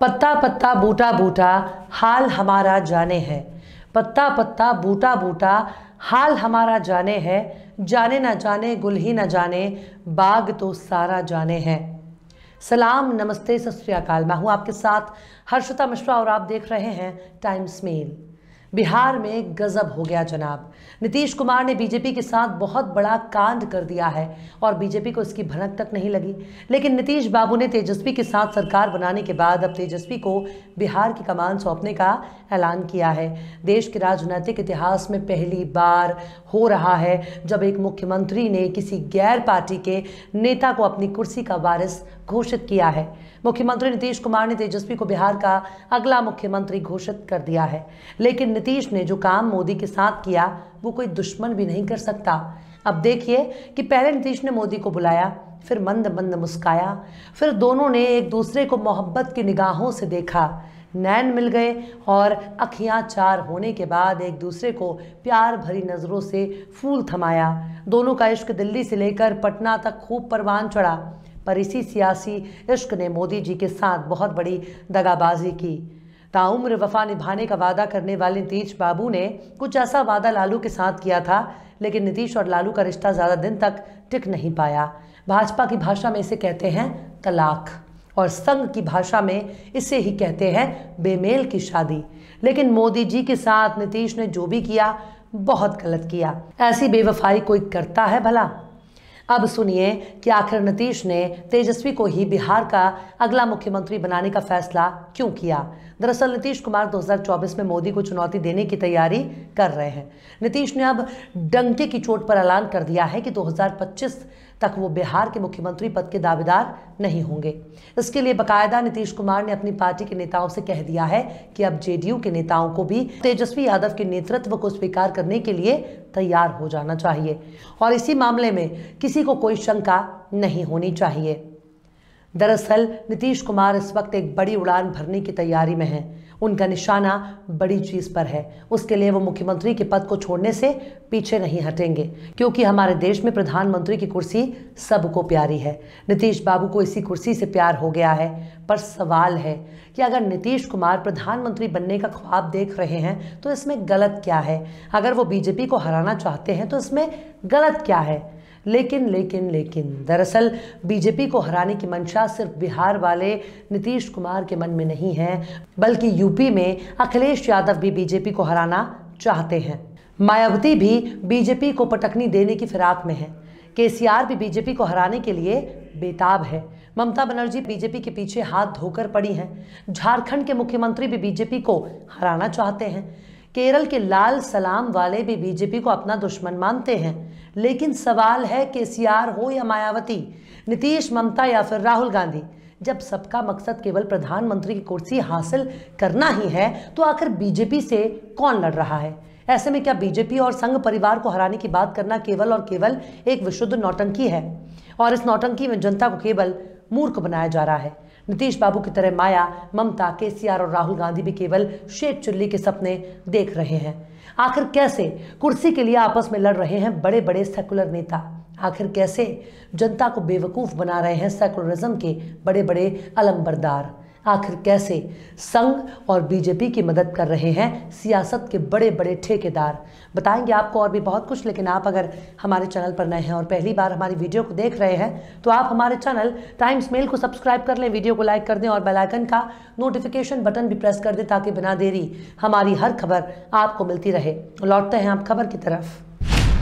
पत्ता पत्ता बूटा बूटा हाल हमारा जाने है। पत्ता पत्ता बूटा बूटा हाल हमारा जाने है। जाने ना जाने गुल ही ना जाने बाग तो सारा जाने है। सलाम, नमस्ते, सत श्री अकाल। मैं हूं आपके साथ हर्षिता मिश्रा और आप देख रहे हैं टाइम्स मेल। बिहार में गजब हो गया जनाब। नीतीश कुमार ने बीजेपी के साथ बहुत बड़ा कांड कर दिया है और बीजेपी को इसकी भनक तक नहीं लगी। लेकिन नीतीश बाबू ने तेजस्वी के साथ सरकार बनाने के बाद अब तेजस्वी को बिहार की कमान सौंपने का ऐलान किया है। देश के राजनीतिक इतिहास में पहली बार हो रहा है जब एक मुख्यमंत्री ने किसी गैर पार्टी के नेता को अपनी कुर्सी का वारिस घोषित किया है। मुख्यमंत्री नीतीश कुमार ने तेजस्वी को बिहार का अगला मुख्यमंत्री घोषित कर दिया है। लेकिन नीतीश ने जो काम मोदी के साथ किया वो कोई दुश्मन भी नहीं कर सकता। अब देखिए कि पहले नीतीश ने मोदी को बुलाया, फिर मंद मंद मुस्काया, फिर दोनों ने एक दूसरे को मोहब्बत की निगाहों से देखा, नैन मिल गए और अखियां चार होने के बाद एक दूसरे को प्यार भरी नज़रों से फूल थमाया। दोनों का इश्क दिल्ली से लेकर पटना तक खूब परवान चढ़ा। पर इसी सियासी इश्क ने मोदी जी के साथ बहुत बड़ी दगाबाजी की। ताउम्र वफा निभाने का वादा करने वाले नीतीश बाबू ने कुछ ऐसा वादा लालू के साथ किया था, लेकिन नीतीश और लालू का रिश्ता ज़्यादा दिन तक टिक नहीं पाया। भाजपा की भाषा में इसे कहते हैं तलाक और संघ की भाषा में इसे ही कहते हैं बेमेल की शादी। लेकिन मोदी जी के साथ नीतीश ने जो भी किया बहुत गलत किया। ऐसी बेवफाई कोई करता है भला? अब सुनिए कि आखिर नीतीश ने तेजस्वी को ही बिहार का अगला मुख्यमंत्री बनाने का फैसला क्यों किया। दरअसल नीतीश कुमार 2024 में मोदी को चुनौती देने की तैयारी कर रहे हैं। नीतीश ने अब डंके की चोट पर ऐलान कर दिया है कि 2025 तक वो बिहार के मुख्यमंत्री पद के दावेदार नहीं होंगे। इसके लिए बाकायदा नीतीश कुमार ने अपनी पार्टी के नेताओं से कह दिया है कि अब जेडीयू के नेताओं को भी तेजस्वी यादव के नेतृत्व को स्वीकार करने के लिए तैयार हो जाना चाहिए और इसी मामले में किसी को कोई शंका नहीं होनी चाहिए। दरअसल नीतीश कुमार इस वक्त एक बड़ी उड़ान भरने की तैयारी में हैं। उनका निशाना बड़ी चीज़ पर है। उसके लिए वो मुख्यमंत्री के पद को छोड़ने से पीछे नहीं हटेंगे, क्योंकि हमारे देश में प्रधानमंत्री की कुर्सी सबको प्यारी है। नीतीश बाबू को इसी कुर्सी से प्यार हो गया है। पर सवाल है कि अगर नीतीश कुमार प्रधानमंत्री बनने का ख्वाब देख रहे हैं तो इसमें गलत क्या है? अगर वो बीजेपी को हराना चाहते हैं तो इसमें गलत क्या है? लेकिन दरअसल बीजेपी को हराने की मंशा सिर्फ बिहार वाले नीतीश कुमार के मन में नहीं है, बल्कि यूपी में अखिलेश यादव भी बीजेपी को हराना चाहते हैं। मायावती भी बीजेपी को पटकनी देने की फिराक में है। केसीआर भी बीजेपी को हराने के लिए बेताब है। ममता बनर्जी बीजेपी के पीछे हाथ धोकर पड़ी हैं। झारखंड के मुख्यमंत्री भी बीजेपी को हराना चाहते हैं। केरल के लाल सलाम वाले भी बीजेपी को अपना दुश्मन मानते हैं। लेकिन सवाल है केसीआर हो या मायावती, नीतीश, ममता या फिर राहुल गांधी, जब सबका मकसद केवल प्रधानमंत्री की कुर्सी हासिल करना ही है तो आखिर बीजेपी से कौन लड़ रहा है? ऐसे में क्या बीजेपी और संघ परिवार को हराने की बात करना केवल और केवल एक विशुद्ध नौटंकी है? और इस नौटंकी में जनता को केवल मूर्ख बनाया जा रहा है। नीतीश बाबू की तरह माया, ममता, केसीआर और राहुल गांधी भी केवल शेख चिल्ली के सपने देख रहे हैं। आखिर कैसे कुर्सी के लिए आपस में लड़ रहे हैं बड़े बड़े सेकुलर नेता? आखिर कैसे जनता को बेवकूफ़ बना रहे हैं सेकुलरिज्म के बड़े बड़े अलंबरदार? आखिर कैसे संघ और बीजेपी की मदद कर रहे हैं सियासत के बड़े बड़े ठेकेदार? बताएंगे आपको और भी बहुत कुछ। लेकिन आप अगर हमारे चैनल पर नए हैं और पहली बार हमारी वीडियो को देख रहे हैं तो आप हमारे चैनल टाइम्स मेल को सब्सक्राइब कर लें, वीडियो को लाइक कर दें और बेल आइकन का नोटिफिकेशन बटन भी प्रेस कर दें ताकि बिना देरी हमारी हर खबर आपको मिलती रहे। लौटते हैं आप खबर की तरफ।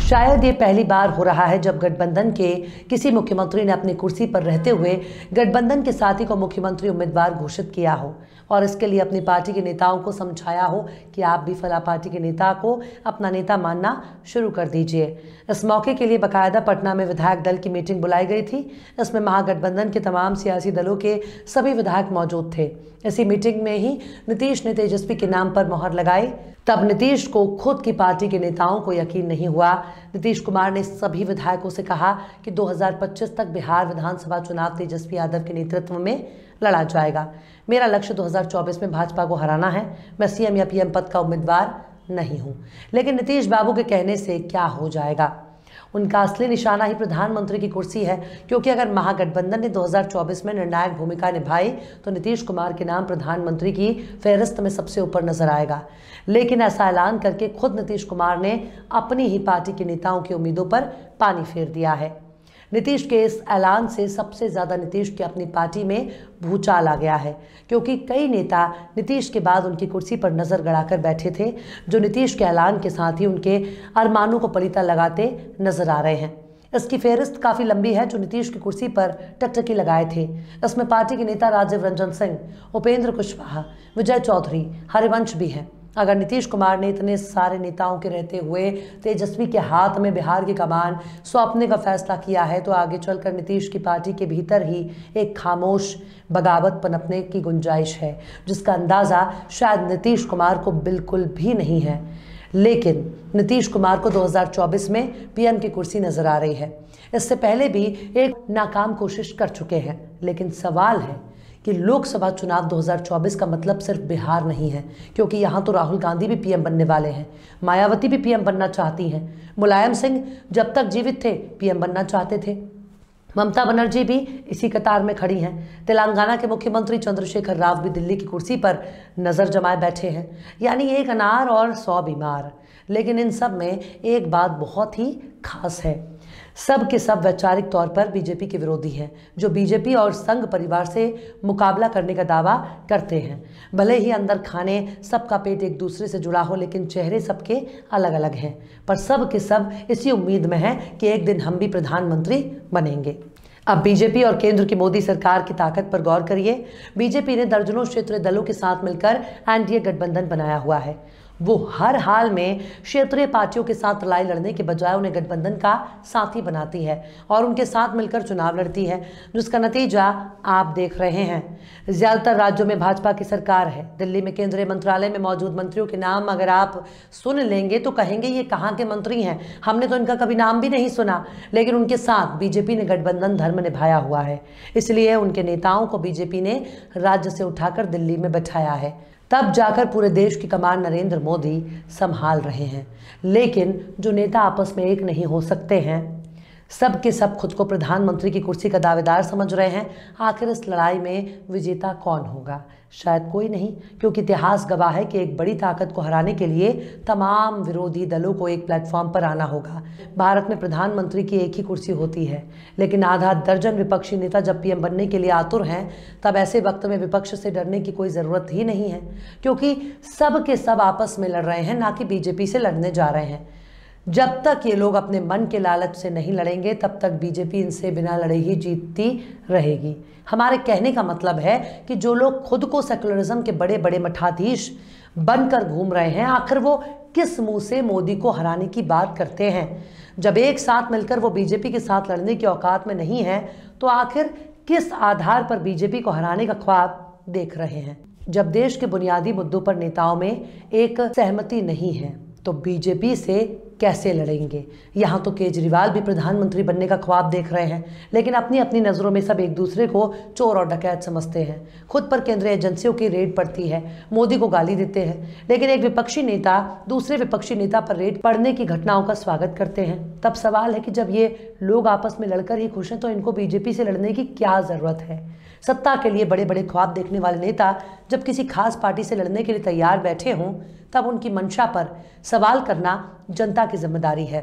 शायद ये पहली बार हो रहा है जब गठबंधन के किसी मुख्यमंत्री ने अपनी कुर्सी पर रहते हुए गठबंधन के साथी को मुख्यमंत्री उम्मीदवार घोषित किया हो और इसके लिए अपनी पार्टी के नेताओं को समझाया हो कि आप भी फला पार्टी के नेता को अपना नेता मानना शुरू कर दीजिए। इस मौके के लिए बाकायदा पटना में विधायक दल की मीटिंग बुलाई गई थी। इसमें महागठबंधन के तमाम सियासी दलों के सभी विधायक मौजूद थे। इसी मीटिंग में ही नीतीश ने तेजस्वी के नाम पर मोहर लगाई। तब नीतीश को खुद की पार्टी के नेताओं को यकीन नहीं हुआ। नीतीश कुमार ने सभी विधायकों से कहा कि 2025 तक बिहार विधानसभा चुनाव तेजस्वी यादव के नेतृत्व में लड़ा जाएगा। मेरा लक्ष्य 2024 में भाजपा को हराना है। मैं सीएम या पीएम पद का उम्मीदवार नहीं हूं। लेकिन नीतीश बाबू के कहने से क्या हो जाएगा? उनका असली निशाना ही प्रधानमंत्री की कुर्सी है, क्योंकि अगर महागठबंधन ने 2024 में निर्णायक भूमिका निभाई तो नीतीश कुमार के नाम प्रधानमंत्री की फहरिस्त में सबसे ऊपर नजर आएगा। लेकिन ऐसा ऐलान करके खुद नीतीश कुमार ने अपनी ही पार्टी के नेताओं की उम्मीदों पर पानी फेर दिया है। नीतीश के इस ऐलान से सबसे ज़्यादा नीतीश की अपनी पार्टी में भूचाल आ गया है, क्योंकि कई नेता नीतीश के बाद उनकी कुर्सी पर नज़र गड़ाकर बैठे थे, जो नीतीश के ऐलान के साथ ही उनके अरमानों को पलीता लगाते नजर आ रहे हैं। इसकी फहरिस्त काफ़ी लंबी है जो नीतीश की कुर्सी पर टकटकी लगाए थे। इसमें पार्टी के नेता राजीव रंजन सिंह, उपेंद्र कुशवाहा, विजय चौधरी, हरिवंश भी हैं। अगर नीतीश कुमार ने इतने सारे नेताओं के रहते हुए तेजस्वी के हाथ में बिहार की कमान सौंपने का फैसला किया है, तो आगे चलकर नीतीश की पार्टी के भीतर ही एक खामोश बगावत पनपने की गुंजाइश है, जिसका अंदाज़ा शायद नीतीश कुमार को बिल्कुल भी नहीं है। लेकिन नीतीश कुमार को 2024 में पीएम की कुर्सी नजर आ रही है। इससे पहले भी एक नाकाम कोशिश कर चुके हैं। लेकिन सवाल है कि लोकसभा चुनाव 2024 का मतलब सिर्फ बिहार नहीं है, क्योंकि यहाँ तो राहुल गांधी भी पीएम बनने वाले हैं, मायावती भी पीएम बनना चाहती हैं, मुलायम सिंह जब तक जीवित थे पीएम बनना चाहते थे, ममता बनर्जी भी इसी कतार में खड़ी हैं, तेलंगाना के मुख्यमंत्री चंद्रशेखर राव भी दिल्ली की कुर्सी पर नज़र जमाए बैठे हैं। यानी एक अनार और 100 बीमार। लेकिन इन सब में एक बात बहुत ही खास है, सब के सब वैचारिक तौर पर बीजेपी के विरोधी हैं, जो बीजेपी और संघ परिवार से मुकाबला करने का दावा करते हैं। भले ही अंदर खाने सबका पेट एक दूसरे से जुड़ा हो, लेकिन चेहरे सबके अलग अलग हैं। पर सब के सब इसी उम्मीद में हैं कि एक दिन हम भी प्रधानमंत्री बनेंगे। अब बीजेपी और केंद्र की मोदी सरकार की ताकत पर गौर करिए। बीजेपी ने दर्जनों क्षेत्रीय दलों के साथ मिलकर एनडीए गठबंधन बनाया हुआ है। वो हर हाल में क्षेत्रीय पार्टियों के साथ लड़ाई लड़ने के बजाय उन्हें गठबंधन का साथी बनाती है और उनके साथ मिलकर चुनाव लड़ती है, जिसका नतीजा आप देख रहे हैं। ज़्यादातर राज्यों में भाजपा की सरकार है। दिल्ली में केंद्रीय मंत्रालय में मौजूद मंत्रियों के नाम अगर आप सुन लेंगे तो कहेंगे ये कहाँ के मंत्री हैं, हमने तो इनका कभी नाम भी नहीं सुना। लेकिन उनके साथ बीजेपी ने गठबंधन धर्म निभाया हुआ है, इसलिए उनके नेताओं को बीजेपी ने राज्य से उठाकर दिल्ली में बैठाया है। तब जाकर पूरे देश की कमान नरेंद्र मोदी संभाल रहे हैं। लेकिन जो नेता आपस में एक नहीं हो सकते हैं, सब के सब खुद को प्रधानमंत्री की कुर्सी का दावेदार समझ रहे हैं। आखिर इस लड़ाई में विजेता कौन होगा? शायद कोई नहीं, क्योंकि इतिहास गवाह है कि एक बड़ी ताकत को हराने के लिए तमाम विरोधी दलों को एक प्लेटफॉर्म पर आना होगा। भारत में प्रधानमंत्री की एक ही कुर्सी होती है, लेकिन आधा दर्जन विपक्षी नेता जब पीएम बनने के लिए आतुर हैं, तब ऐसे वक्त में विपक्ष से डरने की कोई ज़रूरत ही नहीं है, क्योंकि सब के सब आपस में लड़ रहे हैं, ना कि बीजेपी से लड़ने जा रहे हैं। जब तक ये लोग अपने मन के लालच से नहीं लड़ेंगे, तब तक बीजेपी इनसे बिना लड़े ही जीतती रहेगी। हमारे कहने का मतलब है कि जो लोग खुद को सेकुलरिज्म के बड़े बड़े मठाधीश बनकर घूम रहे हैं, आखिर वो किस मुंह से मोदी को हराने की बात करते हैं? जब एक साथ मिलकर वो बीजेपी के साथ लड़ने की औकात में नहीं है, तो आखिर किस आधार पर बीजेपी को हराने का ख्वाब देख रहे हैं? जब देश के बुनियादी मुद्दों पर नेताओं में एक सहमति नहीं है, तो बीजेपी से कैसे लड़ेंगे? यहाँ तो केजरीवाल भी प्रधानमंत्री बनने का ख्वाब देख रहे हैं, लेकिन अपनी अपनी नज़रों में सब एक दूसरे को चोर और डकैत समझते हैं। खुद पर केंद्रीय एजेंसियों की रेड पड़ती है, मोदी को गाली देते हैं, लेकिन एक विपक्षी नेता दूसरे विपक्षी नेता पर रेड पड़ने की घटनाओं का स्वागत करते हैं। तब सवाल है कि जब ये लोग आपस में लड़कर ही खुश हैं, तो इनको बीजेपी से लड़ने की क्या ज़रूरत है? सत्ता के लिए बड़े बड़े ख्वाब देखने वाले नेता जब किसी खास पार्टी से लड़ने के लिए तैयार बैठे हों, तब उनकी मंशा पर सवाल करना जनता की जिम्मेदारी है।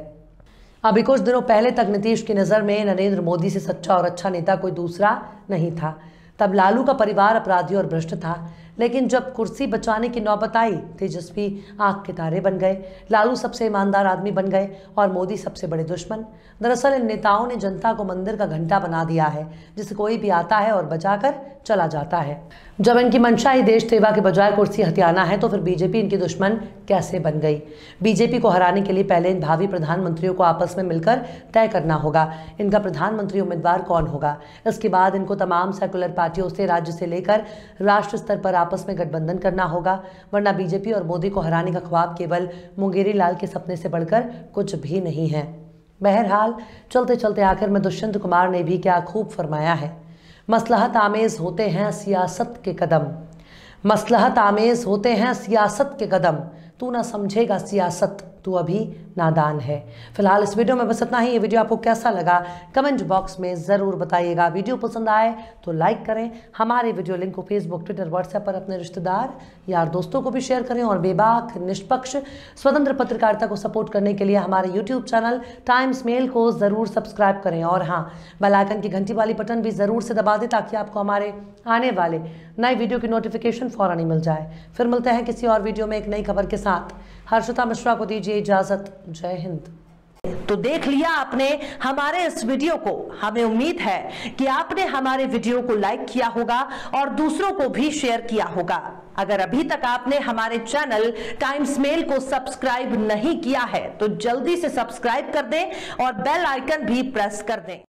अभी कुछ दिनों पहले तक नीतीश की नज़र में नरेंद्र मोदी से सच्चा और अच्छा नेता कोई दूसरा नहीं था। तब लालू का परिवार अपराधी और भ्रष्ट था, लेकिन जब कुर्सी बचाने की नौबत आई, तेजस्वी आंख के तारे बन गए, लालू सबसे ईमानदार आदमी बन गए और मोदी सबसे बड़े दुश्मन। दरअसल इन नेताओं ने जनता को मंदिर का घंटा बना दिया है, जिसे कोई भी आता है और बजाकर चला जाता है। जब इनकी मंशा ही देश सेवा के बजाय कुर्सी हथियाना है, तो फिर बीजेपी इनकी दुश्मन कैसे बन गई? बीजेपी को हराने के लिए पहले इन भावी प्रधानमंत्रियों को आपस में मिलकर तय करना होगा इनका प्रधानमंत्री उम्मीदवार कौन होगा। इसके बाद इनको तमाम सेकुलर पार्टियों से, राज्य से लेकर राष्ट्र स्तर पर आपस में गठबंधन करना होगा, वरना बीजेपी और मोदी को हराने का ख्वाब केवल मुंगेरी लाल के सपने से बढ़कर कुछ भी नहीं है। बहरहाल चलते चलते आखिर में दुष्यंत कुमार ने भी क्या खूब फरमाया है, मसलहत आमेज होते हैं सियासत के कदम, मसलहत आमेज होते हैं सियासत के कदम, तू ना समझेगा सियासत तू अभी नादान है। फिलहाल इस वीडियो में बस इतना ही। ये वीडियो आपको कैसा लगा कमेंट बॉक्स में ज़रूर बताइएगा। वीडियो पसंद आए तो लाइक करें। हमारे वीडियो लिंक को फेसबुक, ट्विटर, व्हाट्सएप पर अपने रिश्तेदार, यार, दोस्तों को भी शेयर करें। और बेबाक, निष्पक्ष, स्वतंत्र पत्रकारिता को सपोर्ट करने के लिए हमारे यूट्यूब चैनल टाइम्स मेल को ज़रूर सब्सक्राइब करें। और हाँ, बेल आइकन की घंटी वाली बटन भी ज़रूर से दबा दें ताकि आपको हमारे आने वाले नए वीडियो की नोटिफिकेशन फौरन ही मिल जाए। फिर मिलते हैं किसी और वीडियो में एक नई खबर के साथ। हर्षिता मिश्रा को दीजिए इजाजत। जय हिंद। तो देख लिया आपने हमारे इस वीडियो को। हमें उम्मीद है कि आपने हमारे वीडियो को लाइक किया होगा और दूसरों को भी शेयर किया होगा। अगर अभी तक आपने हमारे चैनल टाइम्स मेल को सब्सक्राइब नहीं किया है तो जल्दी से सब्सक्राइब कर दें और बेल आइकन भी प्रेस कर दें।